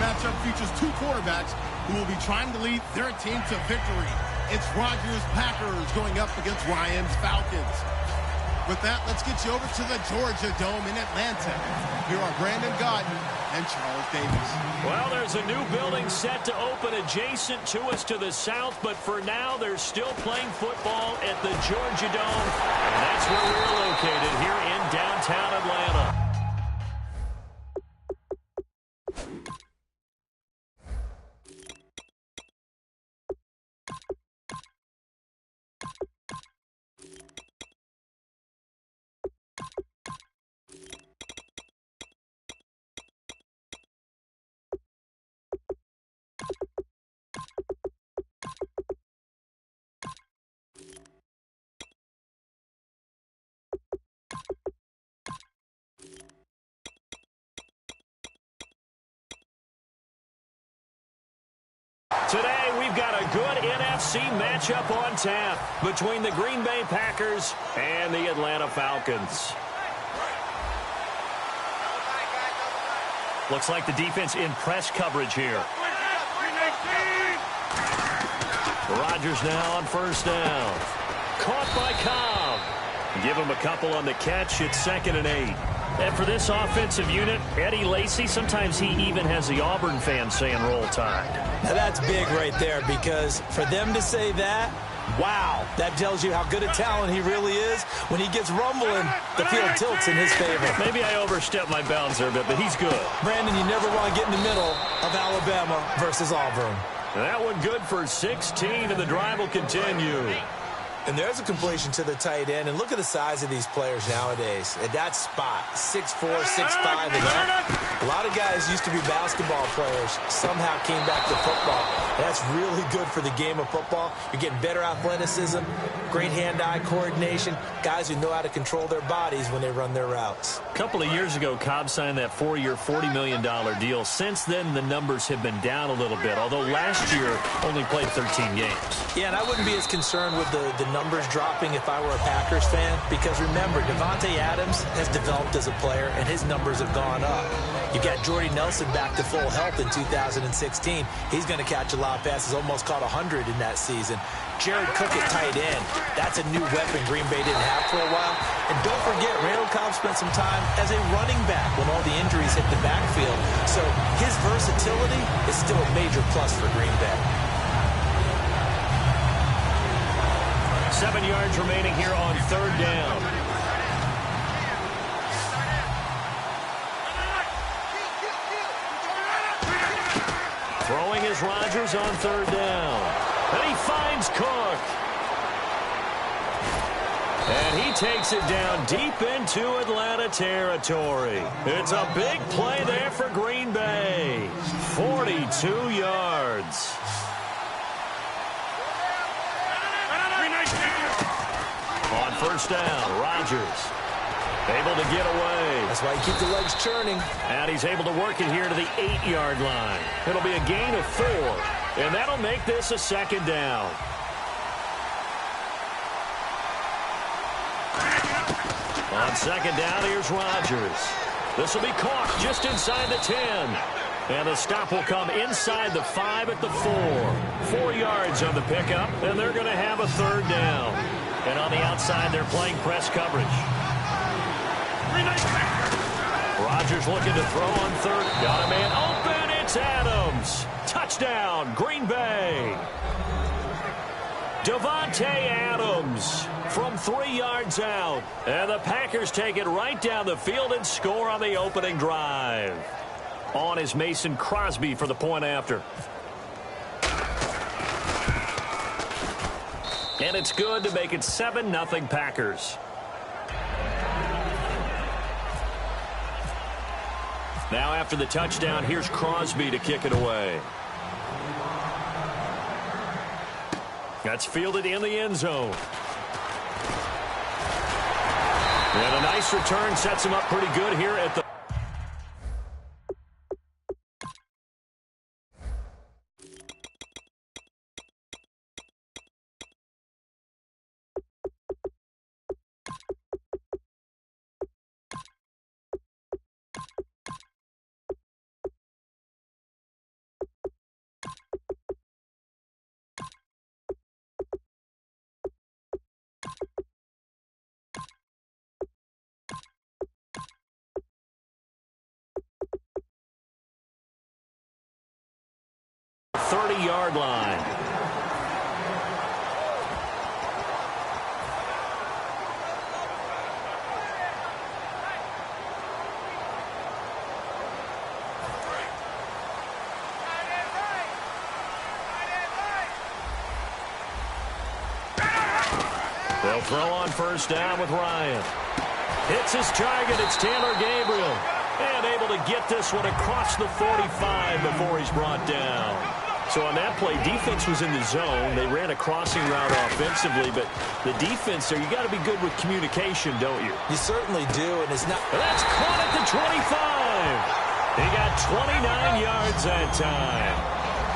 matchup features two quarterbacks who will be trying to lead their team to victory. It's Rodgers' Packers going up against Ryan's Falcons. With that, let's get you over to the Georgia Dome in Atlanta. Here are Brandon Gaudin and Charles Davis. Well, there's a new building set to open adjacent to us to the south, but for now, they're still playing football at the Georgia Dome. And that's where we're located here in downtown Atlanta. Today, we've got a good NFC matchup on tap between the Green Bay Packers and the Atlanta Falcons. Looks like the defense in press coverage here. Rodgers now on first down. Caught by Cobb. Give him a couple on the catch. It's 2nd and 8. And for this offensive unit, Eddie Lacy, sometimes he even has the Auburn fans saying roll tide. Now that's big right there, because for them to say that, wow, that tells you how good a talent he really is. When he gets rumbling, the field tilts in his favor. Maybe I overstepped my bounds there a bit, but he's good. Brandon, you never want to get in the middle of Alabama versus Auburn. And that one good for 16, and the drive will continue. And there's a completion to the tight end. And look at the size of these players nowadays. At that spot, 6'4", 6'5", and up. A lot of guys used to be basketball players, somehow came back to football. That's really good for the game of football. You're getting better athleticism, great hand-eye coordination, guys who know how to control their bodies when they run their routes. A couple of years ago, Cobb signed that 4-year, $40 million deal. Since then, the numbers have been down a little bit, although last year only played 13 games. Yeah, and I wouldn't be as concerned with the numbers dropping if I were a Packers fan, because remember, Davante Adams has developed as a player, and his numbers have gone up. You got Jordy Nelson back to full health in 2016. He's going to catch a lot of passes, almost caught 100 in that season. Jared Cook at tight end. That's a new weapon Green Bay didn't have for a while. And don't forget, Randall Cobb spent some time as a running back when all the injuries hit the backfield. So his versatility is still a major plus for Green Bay. 7 yards remaining here on 3rd down. Throwing is Rodgers on 3rd down. And he finds Cook. And he takes it down deep into Atlanta territory. It's a big play there for Green Bay. 42 yards. On 1st down, Rodgers able to get away. That's why you keep the legs churning. And he's able to work it here to the 8-yard line. It'll be a gain of 4, and that'll make this a 2nd down. On 2nd down, here's Rodgers. This will be caught just inside the 10. And the stop will come inside the 5 at the 4. 4 yards on the pickup, and they're going to have a 3rd down. And on the outside, they're playing press coverage. Rodgers looking to throw on 3rd. Got a man open. It's Adams. Touchdown, Green Bay. Davante Adams from 3 yards out. And the Packers take it right down the field and score on the opening drive. On is Mason Crosby for the point after. And it's good to make it 7-0 Packers. Now after the touchdown, here's Crosby to kick it away. That's fielded in the end zone. And a nice return sets him up pretty good here at the 30-yard line. They'll throw on first down with Ryan. Hits his target. It's Taylor Gabriel. And able to get this one across the 45 before he's brought down. So on that play, defense was in the zone. They ran a crossing route offensively, but the defense there, you got to be good with communication, don't you? You certainly do, and it's not. And that's caught at the 25. He got 29 yards that time.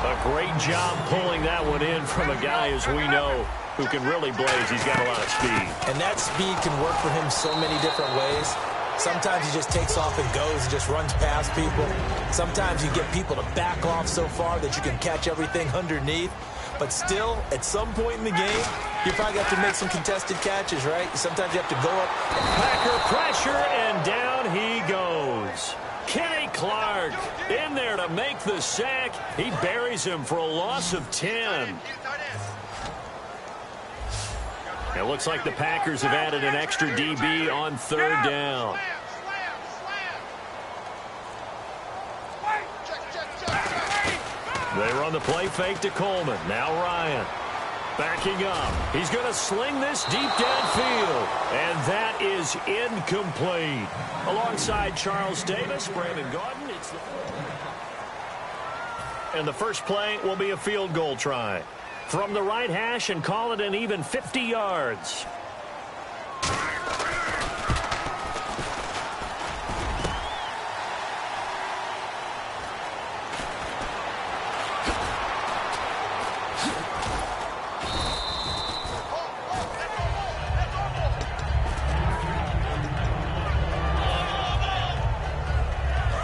A great job pulling that one in from a guy, as we know, who can really blaze. He's got a lot of speed. And that speed can work for him so many different ways. Sometimes he just takes off and goes and just runs past people. Sometimes you get people to back off so far that you can catch everything underneath. But still, at some point in the game, you probably have to make some contested catches, right? Sometimes you have to go up. Packer pressure, and down he goes. Kenny Clark in there to make the sack. He buries him for a loss of 10. It looks like the Packers have added an extra DB on third down. They run the play fake to Coleman. Now Ryan backing up. He's going to sling this deep downfield. And that is incomplete. Alongside Charles Davis, Brandon Gordon. And the first play will be a field goal try from the right hash, and call it an even 50 yards.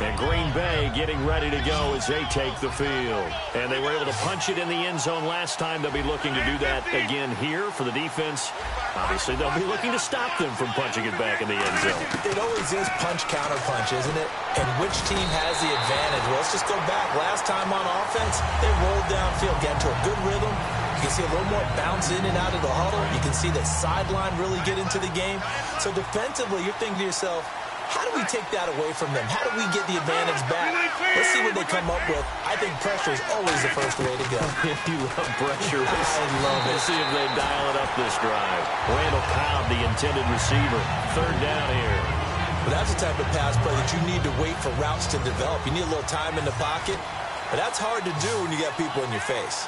And Green Bay getting ready to go as they take the field. And they were able to punch it in the end zone last time. They'll be looking to do that again here for the defense. Obviously, they'll be looking to stop them from punching it back in the end zone. It always is punch-counter-punch, isn't it? And which team has the advantage? Well, let's just go back. Last time on offense, they rolled downfield, got to a good rhythm. You can see a little more bounce in and out of the huddle. You can see the sideline really get into the game. So defensively, you're thinking to yourself, how do we take that away from them? How do we get the advantage back? Let's see what they come up with. I think pressure is always the first way to go. You love pressure. I love it. We'll see if they dial it up this drive. Randall Cobb, the intended receiver. Third down here. But that's the type of pass play that you need to wait for routes to develop. You need a little time in the pocket. But that's hard to do when you got people in your face.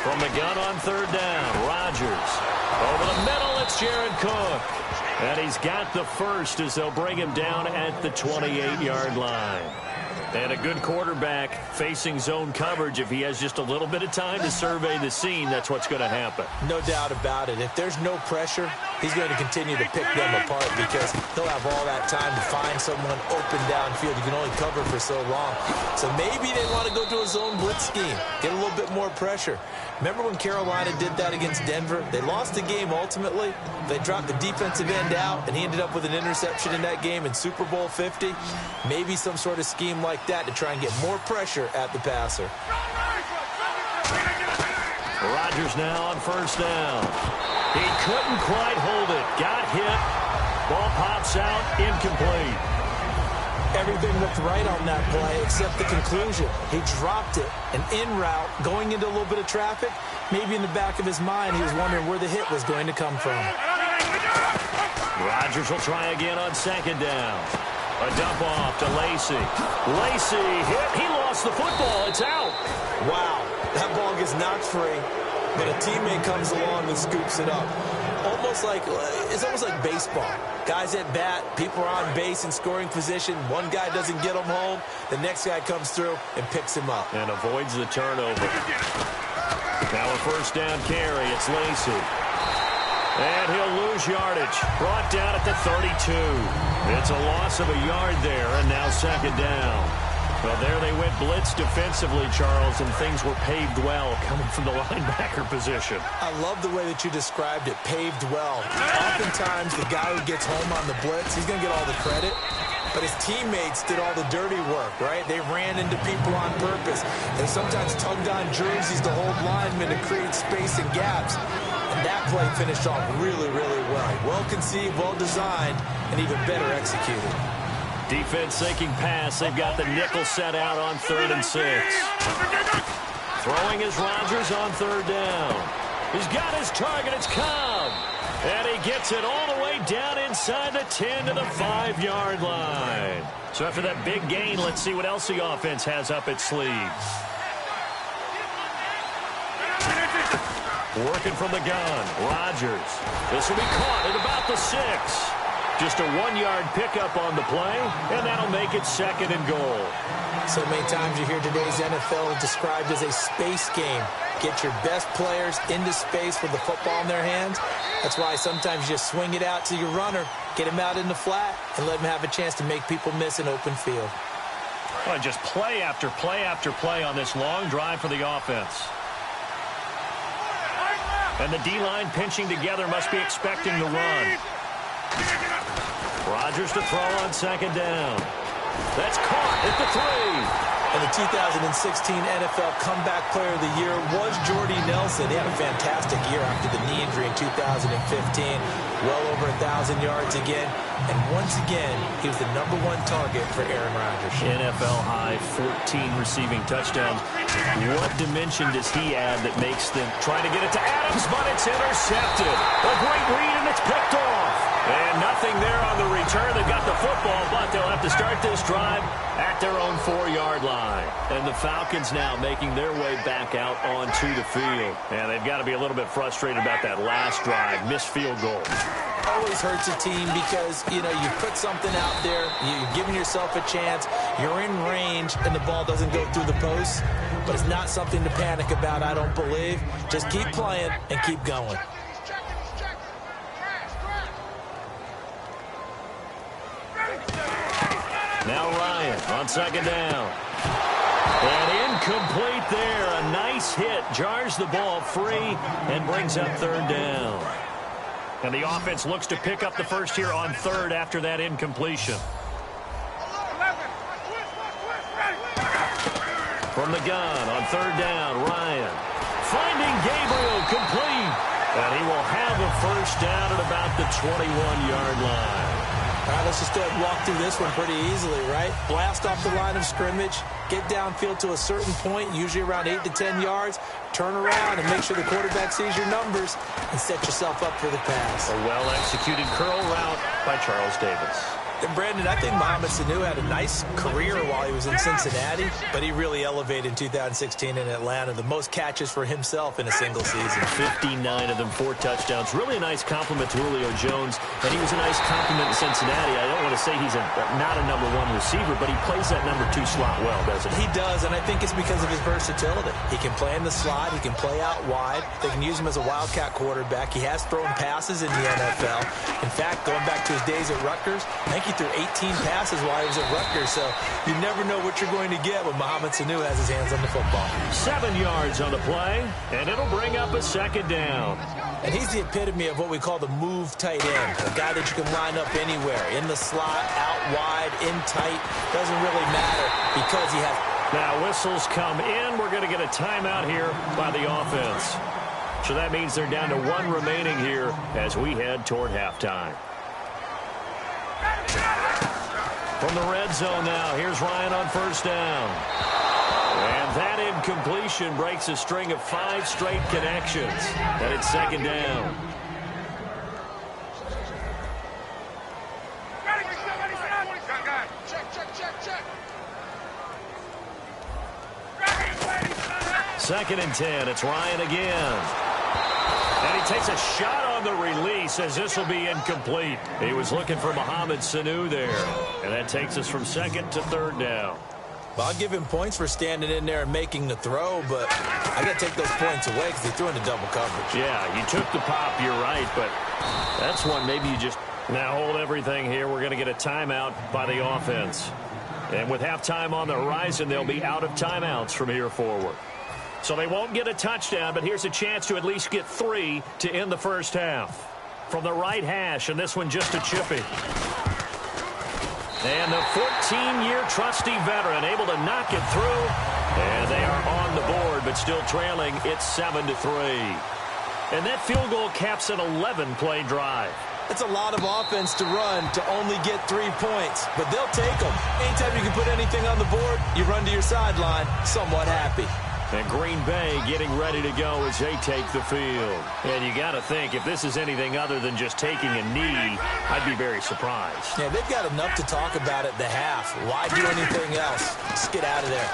From the gun on third down, Rodgers. Over the middle, it's Jared Cook. And he's got the first as they'll bring him down at the 28-yard line. And a good quarterback facing zone coverage. If he has just a little bit of time to survey the scene, that's what's going to happen. No doubt about it. If there's no pressure, he's going to continue to pick them apart because he'll have all that time to find someone open downfield. You can only cover for so long. So maybe they want to go to a zone blitz scheme, get a little bit more pressure. Remember when Carolina did that against Denver? They lost the game ultimately. They dropped the defensive end out, and he ended up with an interception in that game in Super Bowl 50. Maybe some sort of scheme like that to try and get more pressure at the passer. Rodgers now on first down. He couldn't quite hold it. Got hit. Ball pops out. Incomplete. Everything looked right on that play except the conclusion. He dropped it. An in route going into a little bit of traffic. Maybe in the back of his mind he was wondering where the hit was going to come from. Rodgers will try again on second down. A dump off to Lacy. Lacy hit. He lost the football. It's out. Wow. That ball gets knocked free, but a teammate comes along and scoops it up. It's almost like baseball. Guys at bat, people are on base in scoring position. One guy doesn't get him home. The next guy comes through and picks him up. And avoids the turnover. Now a first down carry. It's Lacy. And he'll lose yardage. Brought down at the 32. It's a loss of a yard there, and now second down. Well, there they went blitz defensively, Charles, and things were paved well coming from the linebacker position. I love the way that you described it, paved well. Oftentimes, the guy who gets home on the blitz, he's going to get all the credit. but his teammates did all the dirty work, right? They ran into people on purpose. They sometimes tugged on jerseys to hold linemen to create space and gaps. And that play finished off really, really well. Well conceived, well designed, and even better executed. Defense sinking pass. They've got the nickel set out on 3rd and 6. Throwing is Rodgers on 3rd down. He's got his target. It's Cobb. And he gets it all the way down inside the 10 to the 5-yard line. So after that big gain, let's see what else the offense has up its sleeves. Working from the gun. Rodgers. This will be caught at about the 6. Just a 1-yard pickup on the play, and that'll make it 2nd and goal. So many times you hear today's NFL described as a space game. Get your best players into space with the football in their hands. That's why sometimes you just swing it out to your runner, get him out in the flat, and let him have a chance to make people miss an open field. Well, just play after play after play on this long drive for the offense. And the D-line pinching together must be expecting the run. Rodgers to throw on 2nd down. That's caught at the 3. And the 2016 NFL Comeback Player of the Year was Jordy Nelson. He had a fantastic year after the knee injury in 2015. Well over 1,000 yards again. And once again, he was the #1 target for Aaron Rodgers. NFL high 14 receiving touchdowns. What dimension does he add that makes them try to get it to Adams, but it's intercepted. A great read, and it's picked off. And nothing there on the return. They've got the football, but they'll have to start this drive at their own 4-yard line. And the Falcons now making their way back out onto the field. And they've got to be a little bit frustrated about that last drive. Missed field goal. Always hurts a team because, you know, you put something out there, you're giving yourself a chance, you're in range, and the ball doesn't go through the post. But it's not something to panic about, I don't believe. Just keep playing and keep going. Now Ryan on 2nd down. And incomplete there. A nice hit. Jars the ball free and brings up 3rd down. And the offense looks to pick up the first here on 3rd after that incompletion. From the gun on 3rd down, Ryan. Finding Gabriel complete. And he will have a first down at about the 21-yard line. All right, let's just go ahead and walk through this one pretty easily, right? Blast off the line of scrimmage, get downfield to a certain point, usually around 8 to 10 yards, turn around and make sure the quarterback sees your numbers and set yourself up for the pass. A well-executed curl route by Charles Davis. And Brandon, I think Mohamed Sanu had a nice career while he was in Cincinnati, but he really elevated in 2016 in Atlanta. The most catches for himself in a single season. 59 of them, 4 touchdowns. Really a nice compliment to Julio Jones, and he was a nice compliment in Cincinnati. I don't want to say he's not a #1 receiver, but he plays that #2 slot well, doesn't he? He does, and I think it's because of his versatility. He can play in the slot. He can play out wide. They can use him as a wildcat quarterback. He has thrown passes in the NFL. In fact, going back to his days at Rutgers, I think he threw 18 passes while he was at Rutgers, so you never know what you're going to get when Mohamed Sanu has his hands on the football. 7 yards on the play, and it'll bring up a 2nd down. And he's the epitome of what we call the move tight end, a guy that you can line up anywhere, in the slot, out wide, in tight, doesn't really matter because he has... Now whistles come in. We're going to get a timeout here by the offense. So that means they're down to 1 remaining here as we head toward halftime. From the red zone now, here's Ryan on 1st down. And that incompletion breaks a string of 5 straight connections. And it's 2nd down. Second and 10, it's Ryan again. And he takes a shot on the release as this will be incomplete. He was looking for Mohamed Sanu there. And that takes us from 2nd to 3rd down. Well, I'll give him points for standing in there and making the throw, but I got to take those points away because he threw into double coverage. Yeah, you took the pop, you're right, but that's one maybe you just... Now hold everything here. We're going to get a timeout by the offense. And with halftime on the horizon, they'll be out of timeouts from here forward. So they won't get a touchdown, but here's a chance to at least get 3 to end the first half. From the right hash, and this one just a chippy. And the 14-year trusty veteran able to knock it through. And they are on the board, but still trailing. It's 7-3. And that field goal caps an 11-play drive. It's a lot of offense to run to only get 3 points, but they'll take them. Anytime you can put anything on the board, you run to your sideline, somewhat happy. And Green Bay getting ready to go as they take the field. And you got to think, if this is anything other than just taking a knee, I'd be very surprised. Yeah, they've got enough to talk about at the half. Why do anything else? Just get out of there.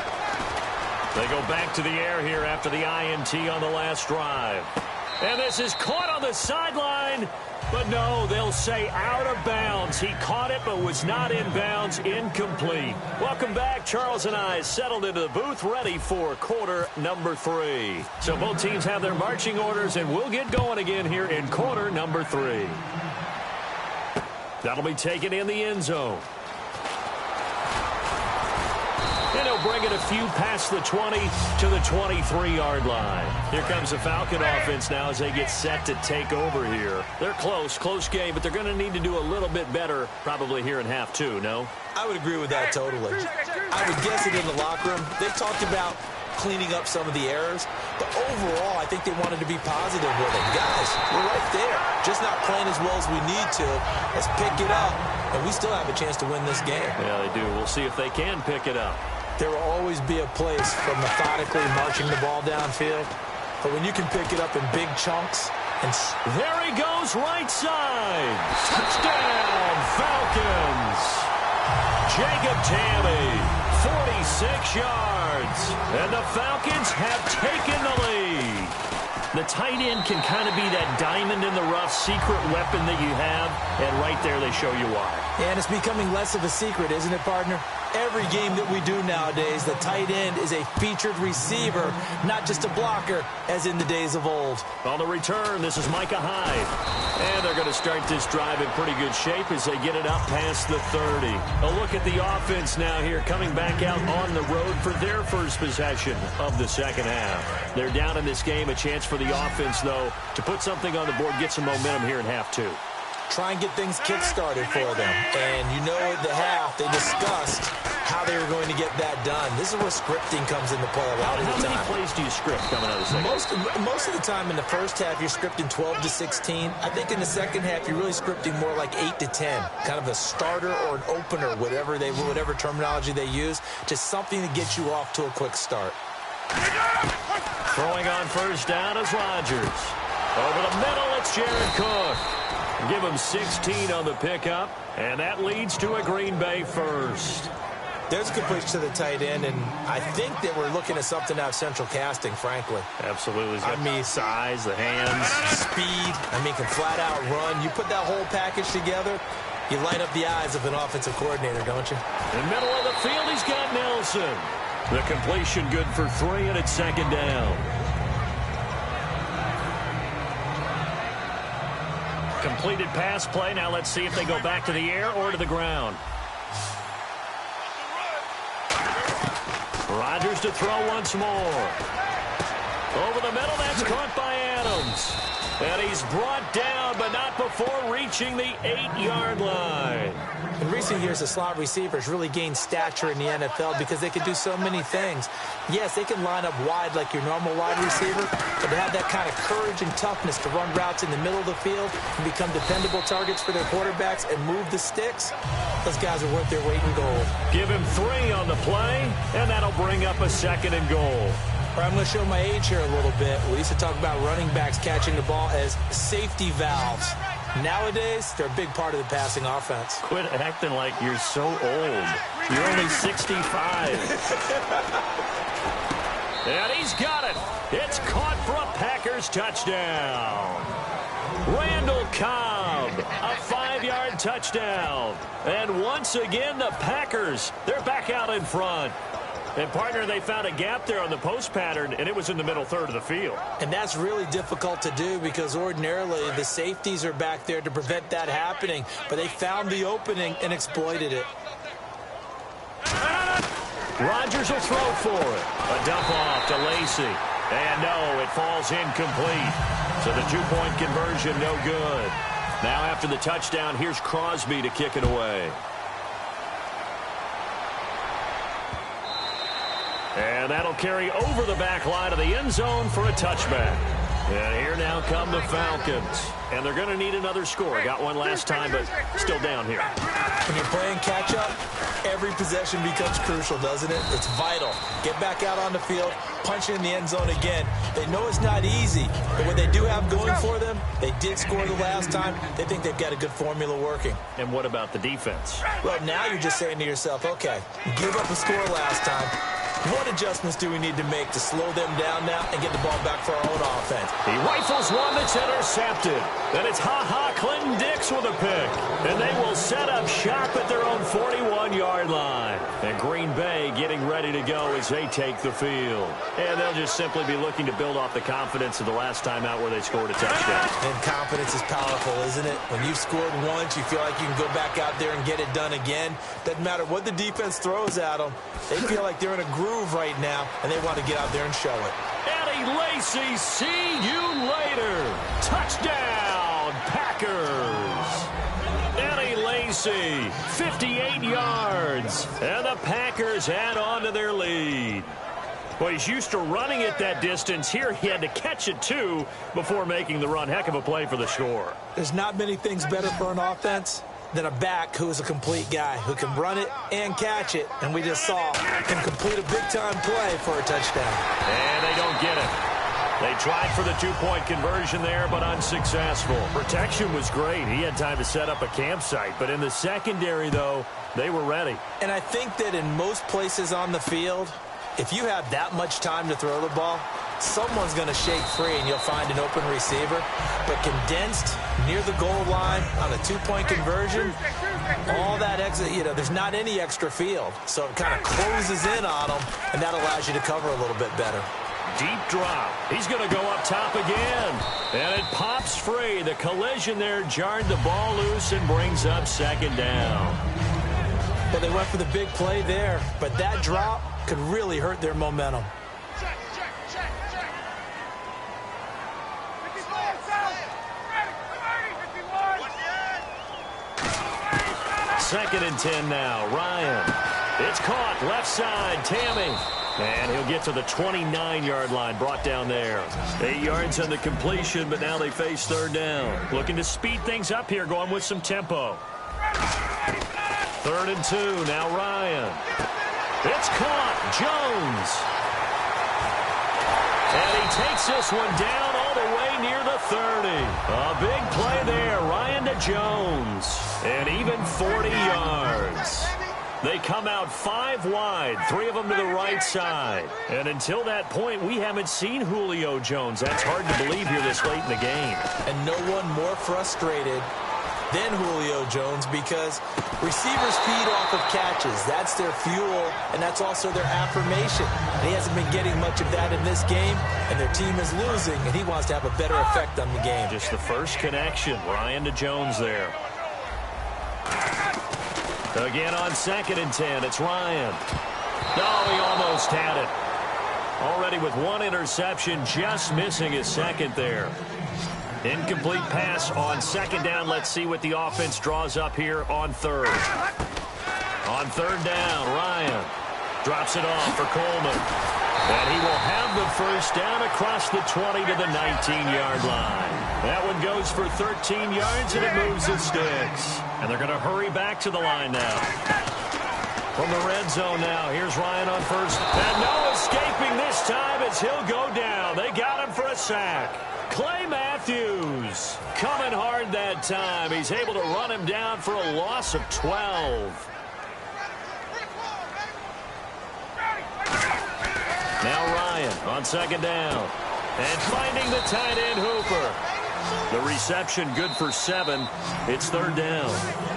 They go back to the air here after the INT on the last drive. And this is caught on the sideline. But no, they'll say out of bounds. He caught it but was not in bounds. Incomplete. Welcome back. Charles and I settled into the booth ready for quarter number 3. So both teams have their marching orders, and we'll get going again here in quarter number 3. That'll be taken in the end zone. And he'll bring it a few past the 20 to the 23-yard line. Here comes the Falcon offense now as they get set to take over here. They're close game, but they're going to need to do a little bit better probably here in half 2, no? I would agree with that totally. I would guess it in the locker room. They've talked about cleaning up some of the errors, but overall, I think they wanted to be positive with it. Guys, we're right there. Just not playing as well as we need to. Let's pick it up, and we still have a chance to win this game. Yeah, they do. We'll see if they can pick it up. There will always be a place for methodically marching the ball downfield. But when you can pick it up in big chunks. And there he goes, right side. Touchdown, Falcons. Jacob Tamme, 46 yards. And the Falcons have taken the lead. The tight end can kind of be that diamond in the rough secret weapon that you have. And right there, they show you why. And it's becoming less of a secret, isn't it, partner? Every game that we do nowadays, the tight end is a featured receiver, not just a blocker, as in the days of old. On the return, this is Micah Hyde. And they're going to start this drive in pretty good shape as they get it up past the 30. A look at the offense now here, coming back out on the road for their first possession of the second half. They're down in this game. A chance for the offense, though, to put something on the board, get some momentum here in half 2. Try and get things kick-started for them. And you know at the half, they discussed how they were going to get that done. This is where scripting comes into play a lot of the time. How many plays do you script coming out of the second? Most of the time in the first half, you're scripting 12 to 16. I think in the second half, you're really scripting more like 8 to 10. Kind of a starter or an opener, whatever terminology they use. Just something to get you off to a quick start. Throwing on first down is Rodgers. Over the middle, it's Jared Cook. Give him 16 on the pickup, and that leads to a Green Bay first. There's a completion to the tight end, and I think that we're looking at something out of central casting, frankly. Absolutely. I mean, size, the hands. Speed. I mean, can flat out run. You put that whole package together, you light up the eyes of an offensive coordinator, don't you? In the middle of the field, he's got Nelson. The completion good for 3, and it's second down. Completed pass play. Now let's see if they go back to the air or to the ground. Rodgers to throw once more. Over the middle, that's caught by Adams. And he's brought down, but not before reaching the 8-yard line. In recent years, the slot receivers really gained stature in the NFL because they can do so many things. Yes, they can line up wide like your normal wide receiver, but to have that kind of courage and toughness to run routes in the middle of the field and become dependable targets for their quarterbacks and move the sticks, those guys are worth their weight in gold. Give him 3 on the play, and that'll bring up a 2nd and goal. I'm going to show my age here a little bit. We used to talk about running backs catching the ball as safety valves. Nowadays, they're a big part of the passing offense. Quit acting like you're so old. You're only 65. And he's got it. It's caught for a Packers touchdown. Randall Cobb, a 5-yard touchdown. And once again, the Packers, they're back out in front. And, partner, they found a gap there on the post pattern, and it was in the middle third of the field. And that's really difficult to do because ordinarily the safeties are back there to prevent that happening. But they found the opening and exploited it. Rodgers will throw for it. A dump off to Lacy. And no, it falls incomplete. So the 2-point conversion, no good. Now after the touchdown, here's Crosby to kick it away. And that'll carry over the back line of the end zone for a touchback. And here now come the Falcons. And they're going to need another score. Got one last time, but still down here. When you're playing catch-up, every possession becomes crucial, doesn't it? It's vital. Get back out on the field, punch it in the end zone again. They know it's not easy, but what they do have going for them, they did score the last time. They think they've got a good formula working. And what about the defense? Well, now you're just saying to yourself, okay, you give up a score last time. What adjustments do we need to make to slow them down now and get the ball back for our own offense? He rifles one that's intercepted. Then it's Clinton Dix with a pick. And they will set up shop at their own 41-yard line. And Green Bay getting ready to go as they take the field. And they'll just simply be looking to build off the confidence of the last time out where they scored a touchdown. And confidence is powerful, isn't it? When you've scored once, you feel like you can go back out there and get it done again. Doesn't matter what the defense throws at them. They feel like they're in a groove right now, and they want to get out there and show it. Eddie Lacy, see you later. Touchdown, Packers. Eddie Lacy, 58 yards. And the Packers add on to their lead. Well, he's used to running it that distance. Here he had to catch it, too, before making the run. Heck of a play for the score. There's not many things better for an offense than a back who is a complete guy, who can run it and catch it. And we just saw him complete a big-time play for a touchdown. And they don't get it. They tried for the two-point conversion there, but unsuccessful. Protection was great. He had time to set up a campsite. But in the secondary, though, they were ready. And I think that in most places on the field, if you have that much time to throw the ball, someone's going to shake free and you'll find an open receiver. But condensed near the goal line on a two-point conversion, all that extra, there's not any extra field. So it kind of closes in on them, and that allows you to cover a little bit better. Deep drop. He's going to go up top again. And it pops free. The collision there jarred the ball loose and brings up second down. Well, they went for the big play there, but that drop could really hurt their momentum. Second and 10 now. Ryan. It's caught. Left side. Tammy. And he'll get to the 29-yard line. Brought down there. 8 yards on the completion, but now they face third down. Looking to speed things up here, going with some tempo. 3rd and 2. Now Ryan. It's caught. Jones. And he takes this one down all the way near the 30. A big play there. Ryan to Jones. And even 40 yards. They come out 5 wide, 3 of them to the right side. And until that point, we haven't seen Julio Jones. That's hard to believe here this late in the game. And no one more frustrated than Julio Jones, because receivers feed off of catches. That's their fuel, and that's also their affirmation. And he hasn't been getting much of that in this game, and their team is losing, and he wants to have a better effect on the game. Just the first connection, Ryan to Jones there. Again on 2nd and 10, it's Ryan. No, he almost had it. Already with 1 interception, just missing his second there. Incomplete pass on 2nd down. Let's see what the offense draws up here on 3rd. On 3rd down, Ryan drops it off for Coleman. And he will have the first down across the 20 to the 19-yard line. That one goes for 13 yards, and it moves the sticks. And they're going to hurry back to the line now. From the red zone now, here's Ryan on 1st. And no escaping this time as he'll go down. They got him for a sack. Clay Matthews coming hard that time. He's able to run him down for a loss of 12. Now Ryan on 2nd down. And finding the tight end Hooper. The reception good for 7. It's 3rd down.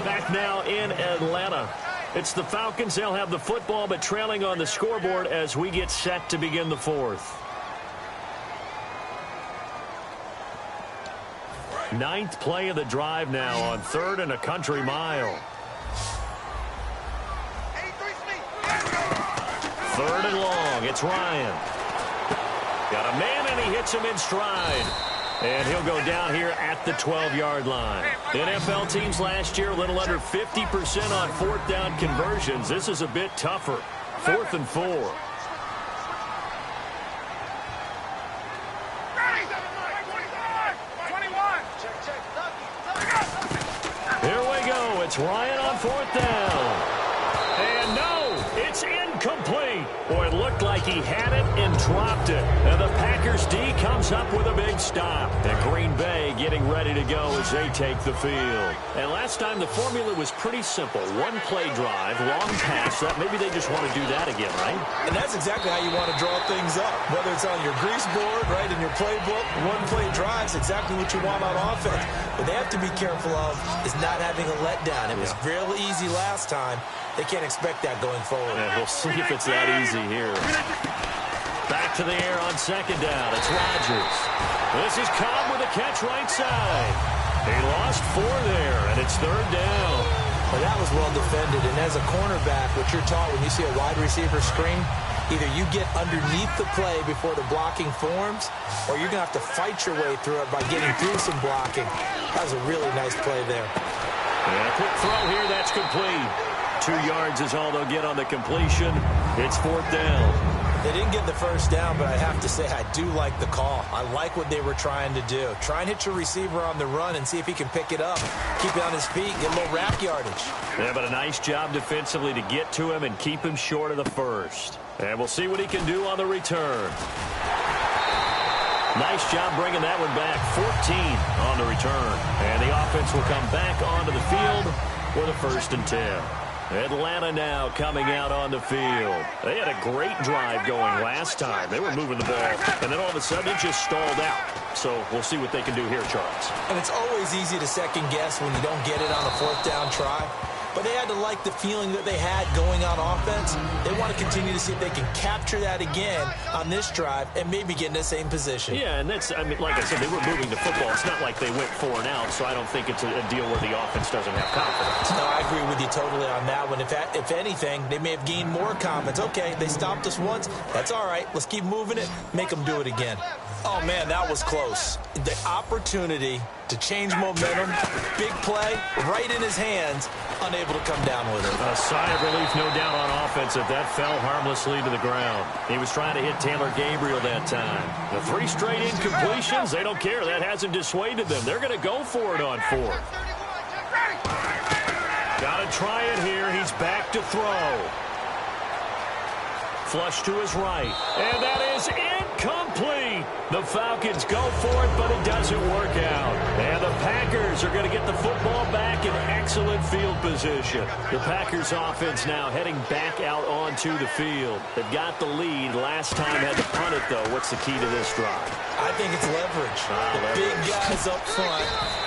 Back now in Atlanta. It's the Falcons. They'll have the football, but trailing on the scoreboard as we get set to begin the 4th. 9th play of the drive now on 3rd and a country mile. 3rd and long. It's Ryan. Got a man, and he hits him in stride. And he'll go down here at the 12-yard line. NFL teams last year a little under 50% on 4th down conversions. This is a bit tougher. 4th and 4. It's Ryan on 4th down. And no, it's incomplete. Boy, it looked like he had it and dropped it. And the Packers D comes up with a big stop. And Green Bay getting ready to go as they take the field. And last time the formula was pretty simple. One play drive, long pass. That maybe they just want to do that again, right? And that's exactly how you want to draw things up. Whether it's on your grease board, right, in your playbook, one play drive is exactly what you want on offense. What they have to be careful of is not having a letdown. It was real easy last time. They can't expect that going forward. Yeah, we'll see if it's that easy here. Back to the air on 2nd down. It's Rodgers. This is Cobb with a catch right side. He lost 4 there, and it's 3rd down. Well, that was well defended. And as a cornerback, what you're taught when you see a wide receiver screen, either you get underneath the play before the blocking forms, or you're going to have to fight your way through it by getting through some blocking. That was a really nice play there. And a quick throw here, that's complete. 2 yards is all they'll get on the completion. It's 4th down. They didn't get the first down, but I have to say I do like the call. I like what they were trying to do. Try and hit your receiver on the run and see if he can pick it up. Keep it on his feet, get a little rack yardage. Yeah, but a nice job defensively to get to him and keep him short of the first. And we'll see what he can do on the return. Nice job bringing that one back. 14 on the return. And the offense will come back onto the field with a 1st and 10. Atlanta now coming out on the field. They had a great drive going last time. They were moving the ball, and then all of a sudden it just stalled out. So we'll see what they can do here, Charles. And it's always easy to second guess when you don't get it on a 4th down try. But they had to like the feeling that they had going on offense. They want to continue to see if they can capture that again on this drive and maybe get in the same position. Yeah, and that's, I mean, like I said, they were moving the football. It's not like they went 4 and out, so I don't think it's a deal where the offense doesn't have confidence. No, I agree with you totally on that one. If anything, they may have gained more confidence. Okay, they stopped us once. That's all right. Let's keep moving it. Make them do it again. Oh, man, that was close. The opportunity to change momentum, big play, right in his hands, unable to come down with it. A sigh of relief, no doubt, on offense that fell harmlessly to the ground. He was trying to hit Taylor Gabriel that time. The 3 straight incompletions, they don't care. That hasn't dissuaded them. They're going to go for it on 4th. Got to try it here. He's back to throw. Flush to his right. And that is incomplete. The Falcons go for it, but it doesn't work out. And the Packers are going to get the football back in excellent field position. The Packers offense now heading back out onto the field. They've got the lead. Last time had to punt it, though. What's the key to this drive? I think it's leverage. The big guys up front.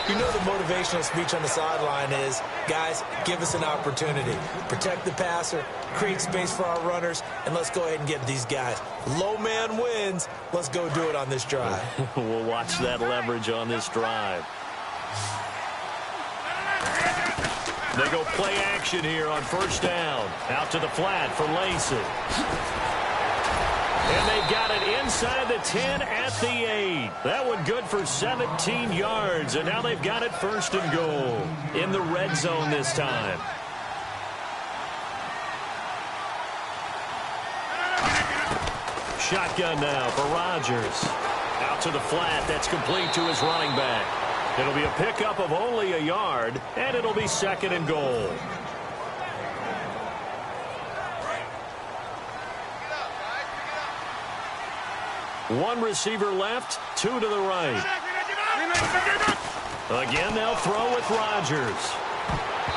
You know the motivational speech on the sideline is, guys, give us an opportunity. Protect the passer, create space for our runners, and let's go ahead and get these guys. Low man wins. Let's go do it on this drive. We'll watch that leverage on this drive. They go play action here on 1st down. Out to the flat for Lacey. And they got it inside the 10 at the 8. That one good for 17 yards. And now they've got it 1st and goal. In the red zone this time. Shotgun now for Rodgers. Out to the flat. That's complete to his running back. It'll be a pickup of only a yard. And it'll be 2nd and goal. One receiver left, 2 to the right. Again, they'll throw with Rodgers.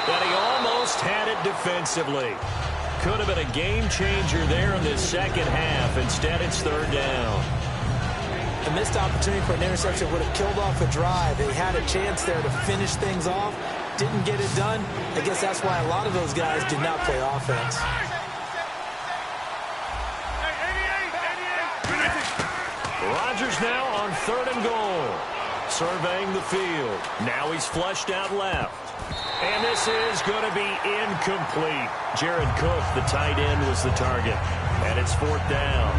But he almost had it defensively. Could have been a game changer there in this 2nd half. Instead, it's 3rd down. A missed opportunity for an interception would have killed off a drive. They had a chance there to finish things off. Didn't get it done. I guess that's why a lot of those guys did not play offense. Rodgers now on 3rd and goal. Surveying the field. Now he's flushed out left. And this is going to be incomplete. Jared Cook, the tight end, was the target. And it's 4th down.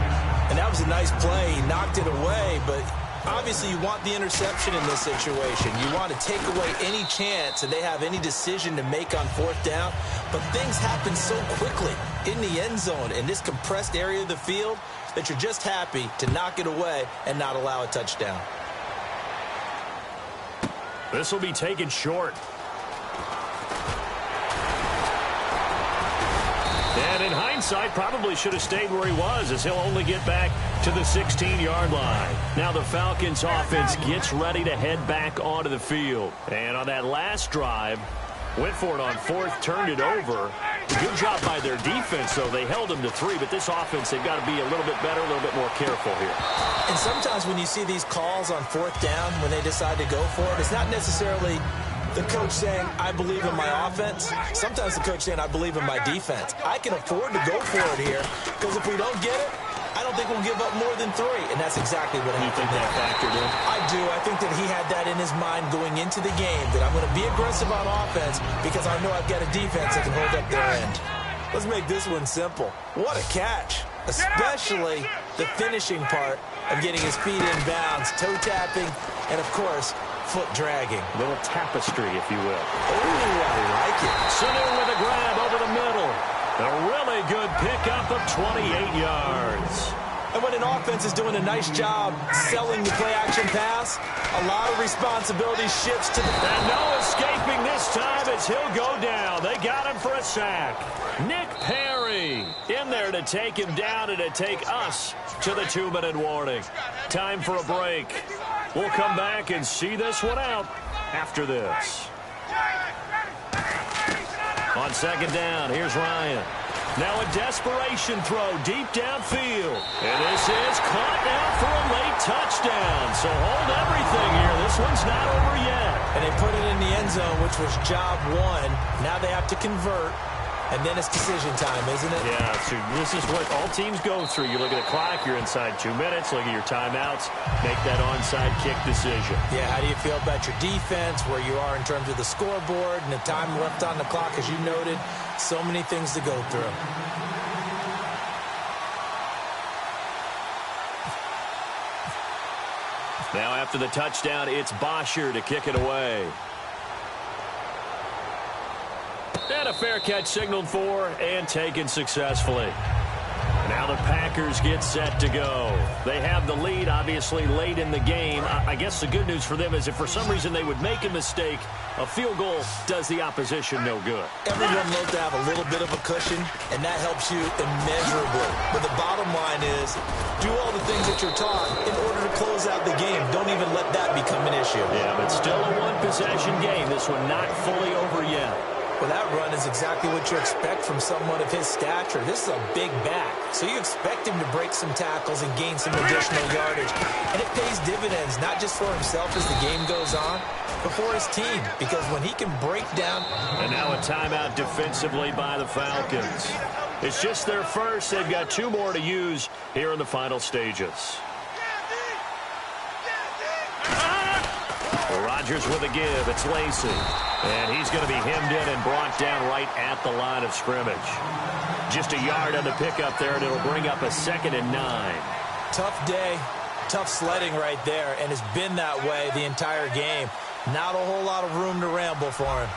And that was a nice play. He knocked it away, but obviously you want the interception in this situation. You want to take away any chance that they have any decision to make on 4th down. But things happen so quickly in the end zone in this compressed area of the field that you're just happy to knock it away and not allow a touchdown. This will be taken short. And in hindsight, probably should have stayed where he was, as he'll only get back to the 16-yard line. Now the Falcons offense gets ready to head back onto the field. And on that last drive, went for it on fourth, turned it over. Good job by their defense, though. They held them to 3, but this offense, they've got to be a little bit better, a little bit more careful here. And sometimes when you see these calls on fourth down, when they decide to go for it, it's not necessarily the coach saying, I believe in my offense. Sometimes the coach saying, I believe in my defense. I can afford to go for it here, because if we don't get it, I don't think we'll give up more than 3, and that's exactly what happened. You think that factored in? I do. I think that he had that in his mind going into the game, that I'm going to be aggressive on offense because I know I've got a defense that can hold up their end. Let's make this one simple. What a catch, especially the finishing part of getting his feet in bounds, toe tapping, and, of course, foot dragging. A little tapestry, if you will. Ooh, I like it. Sanu with a grab over the middle. A really good pickup of 28 yards. And when an offense is doing a nice job selling the play-action pass, a lot of responsibility shifts to the... And no escaping this time as he'll go down. They got him for a sack. Nick Perry in there to take him down and to take us to the 2-minute warning. Time for a break. We'll come back and see this one out after this. On second down, here's Ryan. Now a desperation throw deep downfield. And this is caught now for a late touchdown. So hold everything here. This one's not over yet. And they put it in the end zone, which was job 1. Now they have to convert. And then it's decision time, isn't it? Yeah, so this is what all teams go through. You look at the clock, you're inside 2 minutes, look at your timeouts, make that onside kick decision. Yeah, how do you feel about your defense, where you are in terms of the scoreboard, and the time left on the clock, as you noted, so many things to go through. Now after the touchdown, it's Bosher to kick it away. And a fair catch signaled for and taken successfully. Now the Packers get set to go. They have the lead, obviously, late in the game. I guess the good news for them is if for some reason they would make a mistake, a field goal does the opposition no good. Everyone loves to have a little bit of a cushion, and that helps you immeasurably. But the bottom line is, do all the things that you're taught in order to close out the game. Don't even let that become an issue. Yeah, but still a one-possession game. This one not fully over yet. Well, that run is exactly what you expect from someone of his stature. This is a big back, so you expect him to break some tackles and gain some additional yardage. And it pays dividends, not just for himself as the game goes on, but for his team, because when he can break down... And now a timeout defensively by the Falcons. It's just their first. They've got 2 more to use here in the final stages. Rodgers with a give. It's Lacy. And he's going to be hemmed in and brought down right at the line of scrimmage. Just a yard on the pickup there, and it'll bring up a 2nd and 9. Tough day, tough sledding right there, and it's been that way the entire game. Not a whole lot of room to ramble for him.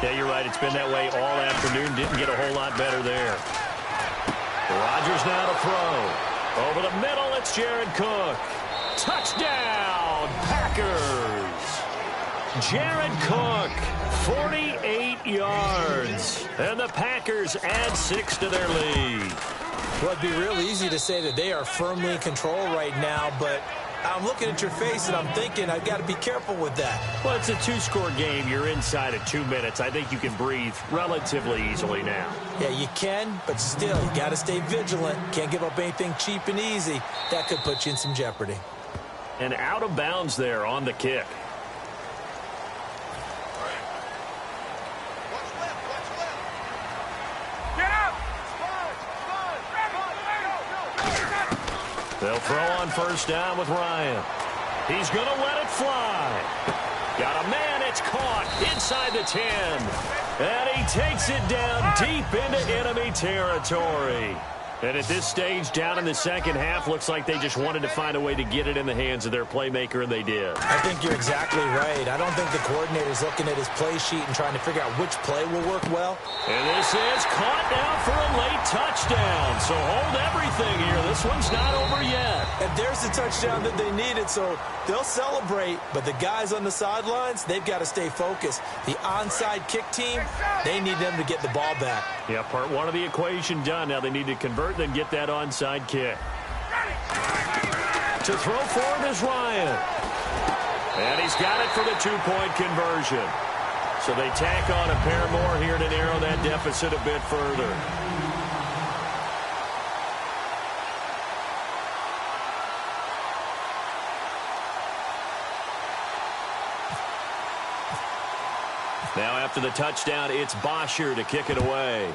Yeah, you're right. It's been that way all afternoon. Didn't get a whole lot better there. Rodgers now to throw. Over the middle, it's Jared Cook. Touchdown, Packers. Jared Cook, 48 yards. And the Packers add 6 to their lead. Well, it'd be real easy to say that they are firmly in control right now, but I'm looking at your face and I'm thinking I've got to be careful with that. Well, it's a 2-score game. You're inside of 2 minutes. I think you can breathe relatively easily now. Yeah, you can, but still, you got to stay vigilant. Can't give up anything cheap and easy. That could put you in some jeopardy. And out of bounds there on the kick. They'll throw on first down with Ryan. He's going to let it fly. Got a man. It's caught inside the 10. And he takes it down deep into enemy territory. And at this stage, down in the second half, looks like they just wanted to find a way to get it in the hands of their playmaker, and they did. I think you're exactly right. I don't think the coordinator's looking at his play sheet and trying to figure out which play will work well. And this is caught now for a late touchdown. So hold everything here. this one's not over yet. And there's the touchdown that they needed, so they'll celebrate. But the guys on the sidelines, they've got to stay focused. The onside kick team, they need them to get the ball back. Yeah, part one of the equation done. Now they need to convert, then get that onside kick. To throw for it is Ryan. And he's got it for the two-point conversion. So they tack on a pair more here to narrow that deficit a bit further. Now after the touchdown, it's Bosher to kick it away.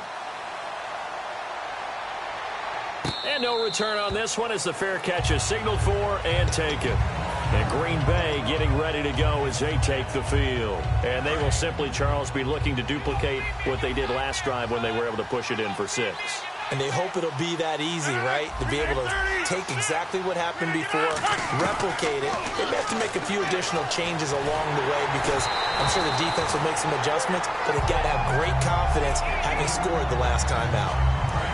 And no return on this one as the fair catch is signaled for and taken. And Green Bay getting ready to go as they take the field. And they will simply, Charles, be looking to duplicate what they did last drive when they were able to push it in for 6. And they hope it'll be that easy, right? To be able to take exactly what happened before, replicate it. They may have to make a few additional changes along the way because I'm sure the defense will make some adjustments, but they've got to have great confidence having scored the last time out.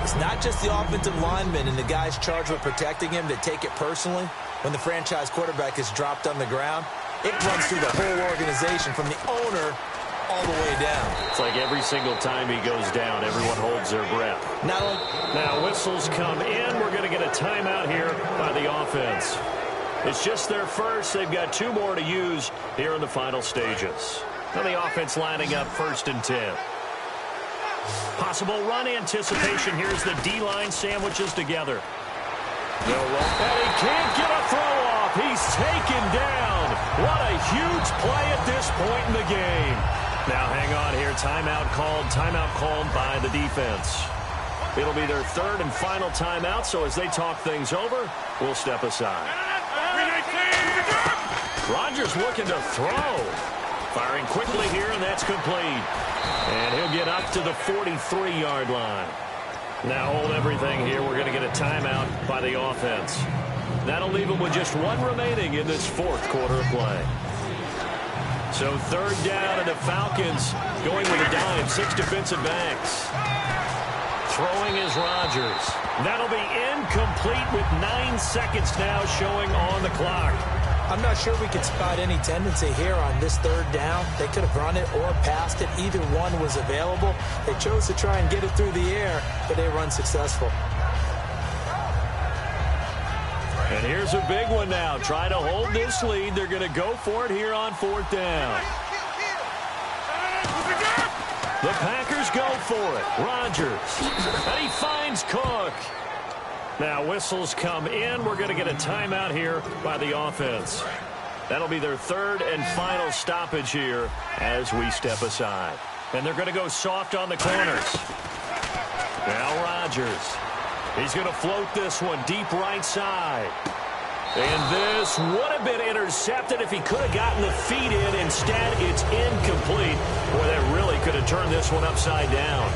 It's not just the offensive linemen and the guys charged with protecting him that take it personally. When the franchise quarterback is dropped on the ground, it runs through the whole organization from the owner all the way down. It's like every single time he goes down, everyone holds their breath. Now whistles come in. We're going to get a timeout here by the offense. It's just their first. They've got 2 more to use here in the final stages. Now the offense lining up 1st and 10. Possible run anticipation. Here's the D-line sandwiches together. No run. And he can't get a throw off. He's taken down. What a huge play at this point in the game. Now hang on here. Timeout called by the defense. It'll be their 3rd and final timeout, so as they talk things over, we'll step aside. Rodgers looking to throw. Firing quickly here, and that's complete. And he'll get up to the 43-yard line. Now hold everything here. We're going to get a timeout by the offense. That'll leave them with just 1 remaining in this 4th quarter of play. So 3rd down, and the Falcons going with a dime. 6 defensive backs. Throwing is Rodgers. That'll be incomplete with 9 seconds now showing on the clock. I'm not sure we could spot any tendency here on this 3rd down. They could have run it or passed it. Either one was available. They chose to try and get it through the air, but they were unsuccessful. And here's a big one now. Try to hold this lead. They're going to go for it here on 4th down. The Packers go for it. Rodgers. And he finds Cook. Now whistles come in. We're going to get a timeout here by the offense. That'll be their 3rd and final stoppage here as we step aside. And they're going to go soft on the corners. Now Rodgers. He's going to float this one deep right side. And this would have been intercepted if he could have gotten the feet in. Instead, it's incomplete. Boy, that really could have turned this one upside down.